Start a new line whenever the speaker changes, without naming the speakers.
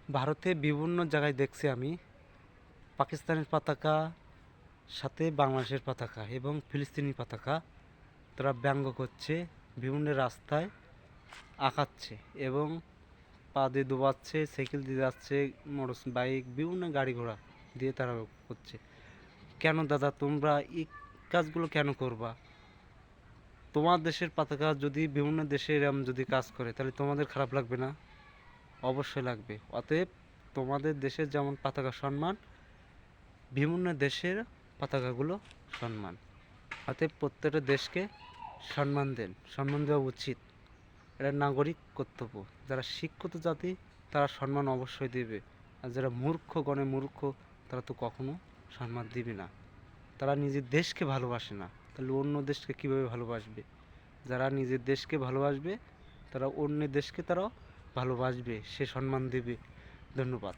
ভারতে বিভিন্ন জায়গায় দেখছি আমি পাকিস্তানের পতাকা সাথে বাংলাদেশের পতাকা এবং ফিলিস্তিনি পতাকা তারা ব্যঙ্গ করছে, বিভিন্ন রাস্তায় আঁকাচ্ছে এবং পা দিয়ে ডুবাচ্ছে, সাইকেল দিয়ে যাচ্ছে, মোটর বাইক বিভিন্ন গাড়ি ঘোড়া দিয়ে তারা করছে। কেন দাদা তোমরা এই কাজগুলো কেন করবা? তোমার দেশের পতাকা যদি বিভিন্ন দেশে এরম যদি কাজ করে তাহলে তোমাদের খারাপ লাগবে না? অবশ্যই লাগবে। অতএব তোমাদের দেশের যেমন পতাকা সম্মান, বিভিন্ন দেশের পতাকাগুলো সম্মান। অতএব প্রত্যেকটা দেশকে সম্মান দেন, সম্মান দেওয়া উচিত। এটা নাগরিক কর্তব্য। যারা শিক্ষিত জাতি তারা সম্মান অবশ্যই দেবে, আর যারা মূর্খ তারা তো কখনো সম্মান দিবে না। তারা নিজের দেশকে ভালোবাসে না, তাহলে অন্য দেশকে কীভাবে ভালোবাসবে? যারা নিজের দেশকে ভালোবাসবে তারা অন্য দেশকে তারাও ভালোবাসবে, সে সম্মান দেবে। ধন্যবাদ।